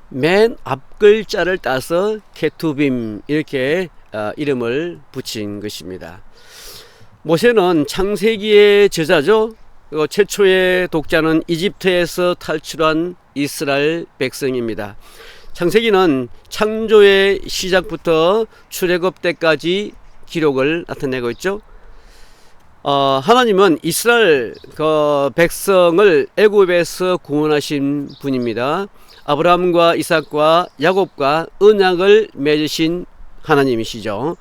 맨 앞 글자를 따서 케투빔 이렇게 이름을 붙인 것입니다. 모세는 창세기의 저자죠. 최초의 독자는 이집트에서 탈출한 이스라엘 백성입니다. 창세기는 창조의 시작부터 출애굽 때까지 기록을 나타내고 있죠. 하나님은 이스라엘 백성을 애굽에서 구원하신 분입니다. 아브라함과 이삭과 야곱과 언약을 맺으신 하나님이시죠.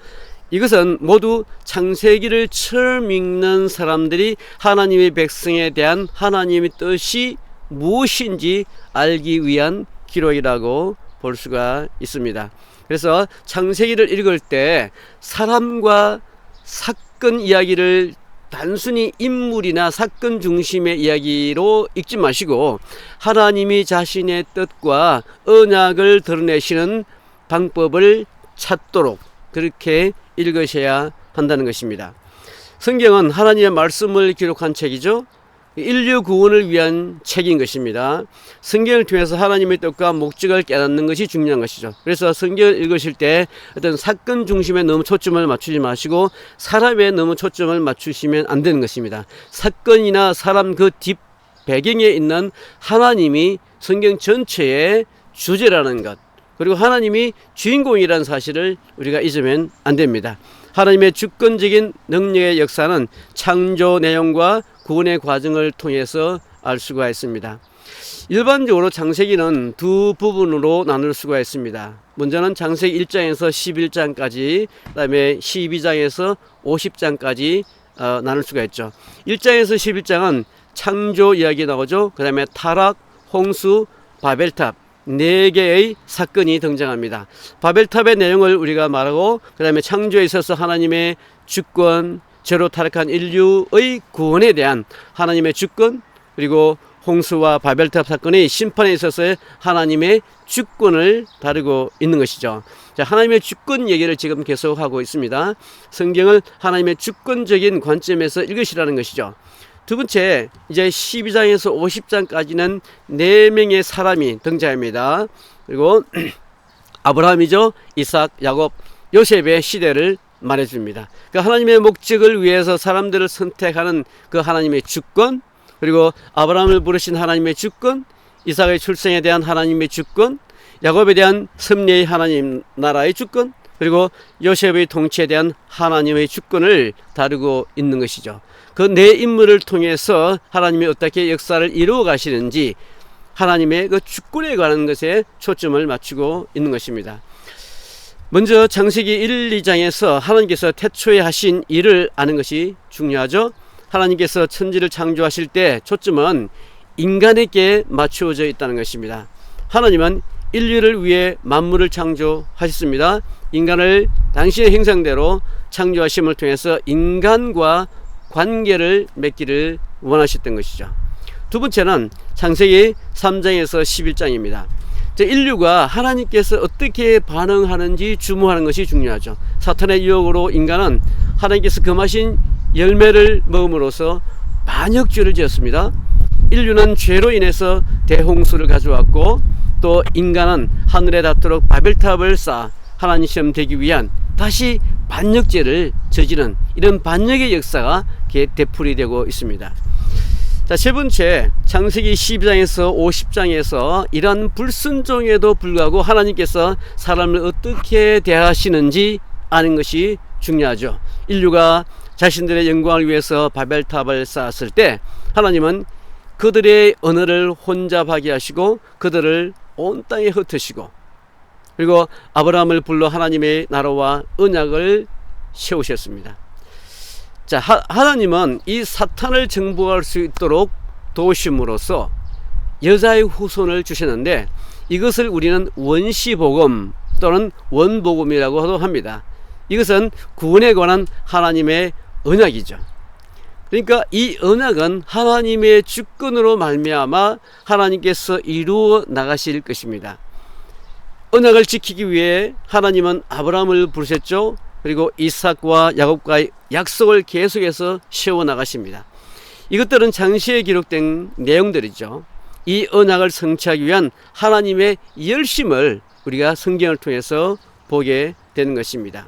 이것은 모두 창세기를 처음 읽는 사람들이 하나님의 백성에 대한 하나님의 뜻이 무엇인지 알기 위한 기록이라고 볼 수가 있습니다. 그래서 창세기를 읽을 때 사람과 사건 이야기를 단순히 인물이나 사건 중심의 이야기로 읽지 마시고 하나님이 자신의 뜻과 언약을 드러내시는 방법을 찾도록 그렇게 읽으셔야 한다는 것입니다. 성경은 하나님의 말씀을 기록한 책이죠. 인류 구원을 위한 책인 것입니다. 성경을 통해서 하나님의 뜻과 목적을 깨닫는 것이 중요한 것이죠. 그래서 성경을 읽으실 때 어떤 사건 중심에 너무 초점을 맞추지 마시고 사람에 너무 초점을 맞추시면 안 되는 것입니다. 사건이나 사람 그 뒷 배경에 있는 하나님이 성경 전체의 주제라는 것, 그리고 하나님이 주인공이라는 사실을 우리가 잊으면 안 됩니다. 하나님의 주권적인 능력의 역사는 창조 내용과 구원의 과정을 통해서 알 수가 있습니다. 일반적으로 창세기는 두 부분으로 나눌 수가 있습니다. 먼저는 창세기 1장에서 11장까지, 그 다음에 12장에서 50장까지 나눌 수가 있죠. 1장에서 11장은 창조 이야기 나오죠. 그 다음에 타락, 홍수, 바벨탑 4개의 사건이 등장합니다. 바벨탑의 내용을 우리가 말하고 그 다음에 창조에 있어서 하나님의 주권, 죄로 타락한 인류의 구원에 대한 하나님의 주권, 그리고 홍수와 바벨탑 사건의 심판에 있어서의 하나님의 주권을 다루고 있는 것이죠. 자, 하나님의 주권 얘기를 지금 계속하고 있습니다. 성경을 하나님의 주권적인 관점에서 읽으시라는 것이죠. 두 번째, 이제 12장에서 50장까지는 4명의 사람이 등장합니다. 그리고 아브라함이죠. 이삭, 야곱, 요셉의 시대를 말해줍니다. 그 하나님의 목적을 위해서 사람들을 선택하는 그 하나님의 주권, 그리고 아브라함을 부르신 하나님의 주권, 이삭의 출생에 대한 하나님의 주권, 야곱에 대한 섭리의 하나님 나라의 주권, 그리고 요셉의 통치에 대한 하나님의 주권을 다루고 있는 것이죠. 그 4인물을 통해서 하나님이 어떻게 역사를 이루어 가시는지 하나님의 그 주권에 관한 것에 초점을 맞추고 있는 것입니다. 먼저 창세기 1, 2장에서 하나님께서 태초에 하신 일을 아는 것이 중요하죠. 하나님께서 천지를 창조하실 때 초점은 인간에게 맞추어져 있다는 것입니다. 하나님은 인류를 위해 만물을 창조하셨습니다. 인간을 당신의 형상대로 창조하심을 통해서 인간과 관계를 맺기를 원하셨던 것이죠. 두 번째는 창세기 3장에서 11장입니다. 인류가 하나님께서 어떻게 반응하는지 주목하는 것이 중요하죠. 사탄의 유혹으로 인간은 하나님께서 금하신 열매를 먹음으로써 반역죄를 지었습니다. 인류는 죄로 인해서 대홍수를 가져왔고, 또 인간은 하늘에 닿도록 바벨탑을 쌓아 하나님 시험 되기 위한 다시 반역죄를 저지른 이런 반역의 역사가 되풀이되고 있습니다. 자, 세 번째, 창세기 12장에서 50장에서 이러한 불순종에도 불구하고 하나님께서 사람을 어떻게 대하시는지 아는 것이 중요하죠. 인류가 자신들의 영광을 위해서 바벨탑을 쌓았을 때 하나님은 그들의 언어를 혼잡하게 하시고 그들을 온 땅에 흩으시고, 그리고 아브라함을 불러 하나님의 나라와 언약을 세우셨습니다. 자, 하나님은 이 사탄을 정복할 수 있도록 도우심으로써 여자의 후손을 주셨는데, 이것을 우리는 원시복음 또는 원복음이라고도 합니다. 이것은 구원에 관한 하나님의 언약이죠. 그러니까 이 언약은 하나님의 주권으로 말미암아 하나님께서 이루어 나가실 것입니다. 언약을 지키기 위해 하나님은 아브라함을 부르셨죠. 그리고 이삭과 야곱과의 약속을 계속해서 세워 나가십니다. 이것들은 장시에 기록된 내용들이죠. 이 언약을 성취하기 위한 하나님의 열심을 우리가 성경을 통해서 보게 되는 것입니다.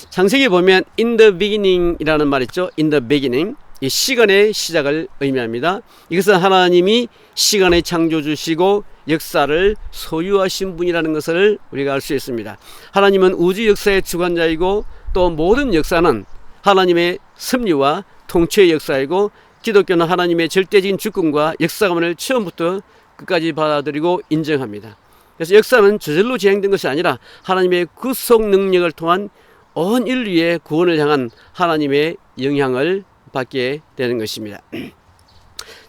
창세기 보면 in the beginning 이라는 말 있죠. in the beginning, 이 시간의 시작을 의미합니다. 이것은 하나님이 시간의 창조주시고 역사를 소유하신 분이라는 것을 우리가 알 수 있습니다. 하나님은 우주 역사의 주관자이고 또 모든 역사는 하나님의 섭리와 통치의 역사이고, 기독교는 하나님의 절대적인 주권과 역사관을 처음부터 끝까지 받아들이고 인정합니다. 그래서 역사는 저절로 진행된 것이 아니라 하나님의 구속 능력을 통한 온 인류의 구원을 향한 하나님의 영향을 받게 되는 것입니다.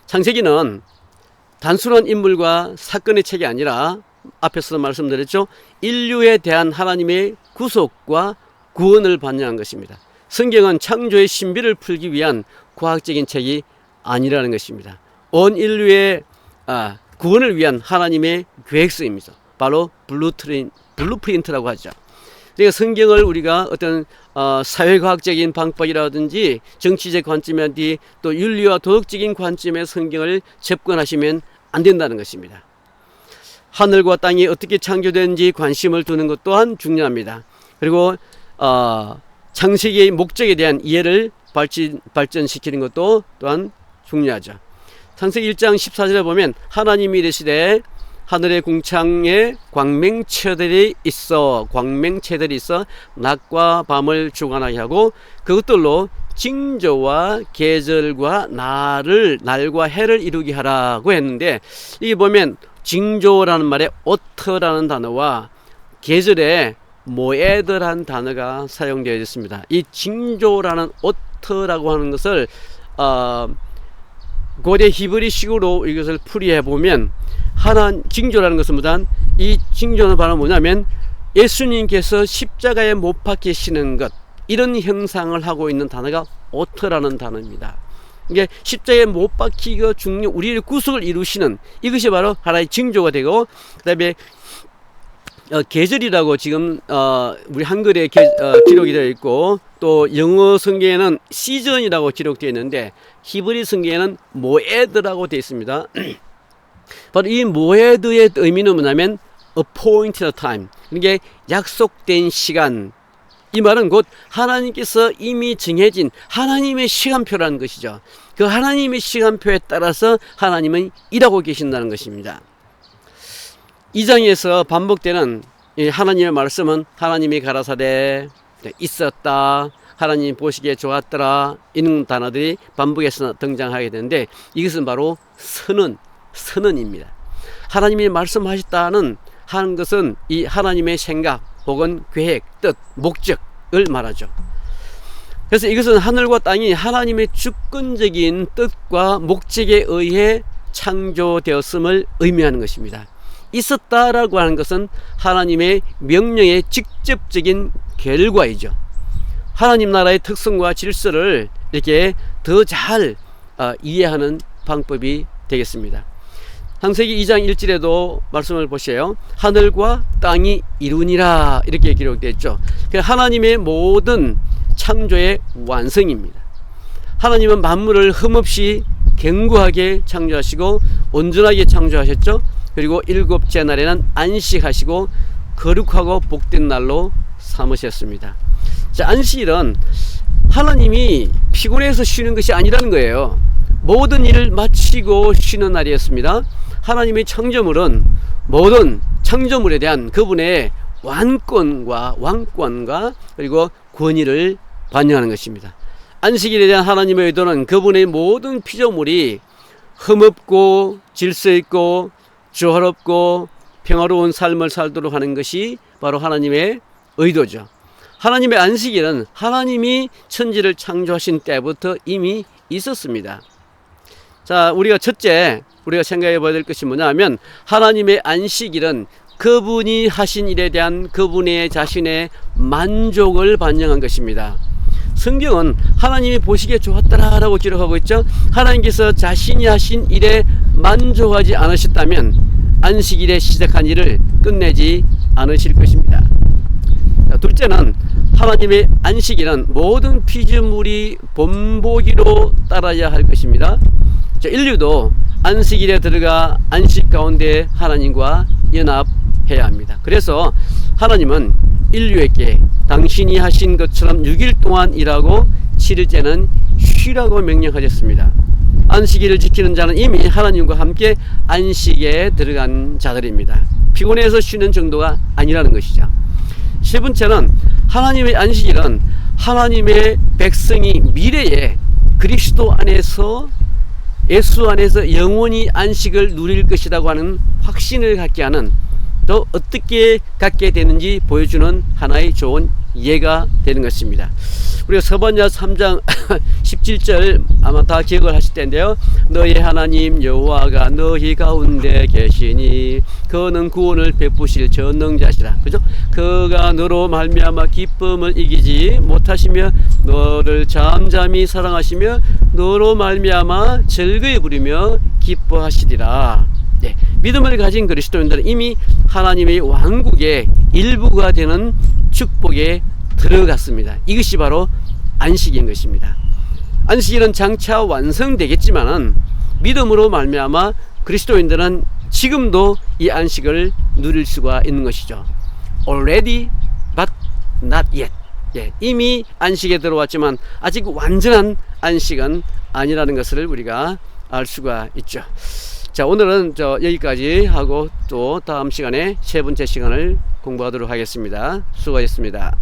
창세기는 단순한 인물과 사건의 책이 아니라 앞에서 말씀드렸죠. 인류에 대한 하나님의 구속과 구원을 반영한 것입니다. 성경은 창조의 신비를 풀기 위한 과학적인 책이 아니라는 것입니다. 온 인류의 구원을 위한 하나님의 계획서입니다. 바로 블루프린트라고 하죠. 그러니까 성경을 우리가 어떤 사회과학적인 방법이라든지 정치적 관점이라든지 또 윤리와 도덕적인 관점의 성경을 접근하시면 안 된다는 것입니다. 하늘과 땅이 어떻게 창조되는지 관심을 두는 것 또한 중요합니다. 그리고 창세기의 목적에 대한 이해를 발전시키는 것도 또한 중요하죠. 창세기 1장 14절에 보면 하나님이 이르시되 하늘의 궁창에 광명체들이 있어 낮과 밤을 주관하게 하고 그것들로 징조와 계절과 날과 해를 이루게 하라고 했는데, 이게 보면 징조라는 말에 오터라는 단어와 계절에 모에드라는 단어가 사용되어 있습니다. 이 징조라는 오터라고 하는 것을 고대 히브리식으로 이것을 풀이해 보면 징조라는 것은 이 징조는 바로 뭐냐면 예수님께서 십자가에 못 박히시는 것, 이런 형상을 하고 있는 단어가 오터라는 단어입니다. 이게 십자가에 못 박히고 우리의 구속을 이루시는 이것이 바로 하나의 징조가 되고, 그 다음에 계절이라고 지금 우리 한글에 기록이 되어 있고, 또 영어 성경에는 시즌이라고 기록되어 있는데 히브리 성경에는 모에드라고 되어 있습니다. 바로 이 모에드의 의미는 뭐냐면 appointed time, 이게 약속된 시간. 이 말은 곧 하나님께서 이미 정해진 하나님의 시간표라는 것이죠. 그 하나님의 시간표에 따라서 하나님은 일하고 계신다는 것입니다. 2장에서 반복되는 하나님의 말씀은 하나님이 가라사대, 있었다, 하나님 보시기에 좋았더라, 이런 단어들이 반복해서 등장하게 되는데, 이것은 바로 선언입니다. 하나님이 말씀하셨다는 하는 것은 이 하나님의 생각 혹은 계획, 뜻, 목적을 말하죠. 그래서 이것은 하늘과 땅이 하나님의 주권적인 뜻과 목적에 의해 창조되었음을 의미하는 것입니다. 있었다라고 하는 것은 하나님의 명령의 직접적인 결과이죠. 하나님 나라의 특성과 질서를 이렇게 더 잘 이해하는 방법이 되겠습니다. 창세기 2장 1절에도 말씀을 보세요. 하늘과 땅이 이루니라, 이렇게 기록되어 있죠. 하나님의 모든 창조의 완성입니다. 하나님은 만물을 흠없이 견고하게 창조하시고 온전하게 창조하셨죠. 그리고 일곱째 날에는 안식하시고 거룩하고 복된 날로 삼으셨습니다. 자, 안식일은 하나님이 피곤해서 쉬는 것이 아니라는 거예요. 모든 일을 마치고 쉬는 날이었습니다. 하나님의 창조물은 모든 창조물에 대한 그분의 왕권과 그리고 권위를 반영하는 것입니다. 안식일에 대한 하나님의 의도는 그분의 모든 피조물이 흠없고 질서 있고 조화롭고 평화로운 삶을 살도록 하는 것이 바로 하나님의 의도죠. 하나님의 안식일은 하나님이 천지를 창조하신 때부터 이미 있었습니다. 자, 우리가 생각해 봐야 될 것이 뭐냐면, 하나님의 안식일은 그분이 하신 일에 대한 그분의 자신의 만족을 반영한 것입니다. 성경은 하나님이 보시기에 좋았더라라고 기록하고 있죠. 하나님께서 자신이 하신 일에 만족하지 않으셨다면 안식일에 시작한 일을 끝내지 않으실 것입니다. 자, 둘째는 하나님의 안식일은 모든 피조물이 본보기로 따라야 할 것입니다. 자, 인류도 안식일에 들어가 안식 가운데 하나님과 연합해야 합니다. 그래서 하나님은 인류에게 당신이 하신 것처럼 6일 동안 일하고 7일째는 쉬라고 명령하셨습니다. 안식일을 지키는 자는 이미 하나님과 함께 안식에 들어간 자들입니다. 피곤해서 쉬는 정도가 아니라는 것이죠. 세 번째는 하나님의 안식일은 하나님의 백성이 미래에 그리스도 안에서 예수 안에서 영원히 안식을 누릴 것이라고 하는 확신을 갖게 하는, 또 어떻게 갖게 되는지 보여주는 하나의 좋은 예가 되는 것입니다. 우리가 서반야 3장 17절 아마 다 기억을 하실 텐데요. 너희 하나님 여호와가 너희 가운데 계시니 그는 구원을 베푸실 전능자시라. 그죠? 그가 너로 말미암아 기쁨을 이기지 못하시며 너를 잠잠히 사랑하시며 너로 말미암아 즐거이 부리며 기뻐하시리라. 네, 믿음을 가진 그리스도인들은 이미 하나님의 왕국의 일부가 되는 축복에 들어갔습니다. 이것이 바로 안식인 것입니다. 안식일은 장차 완성되겠지만은 믿음으로 말미암아 그리스도인들은 지금도 이 안식을 누릴 수가 있는 것이죠. Already but not yet. 예, 이미 안식에 들어왔지만 아직 완전한 안식은 아니라는 것을 우리가 알 수가 있죠. 자, 오늘은 여기까지 하고 또 다음 시간에 세 번째 시간을 공부하도록 하겠습니다. 수고하셨습니다.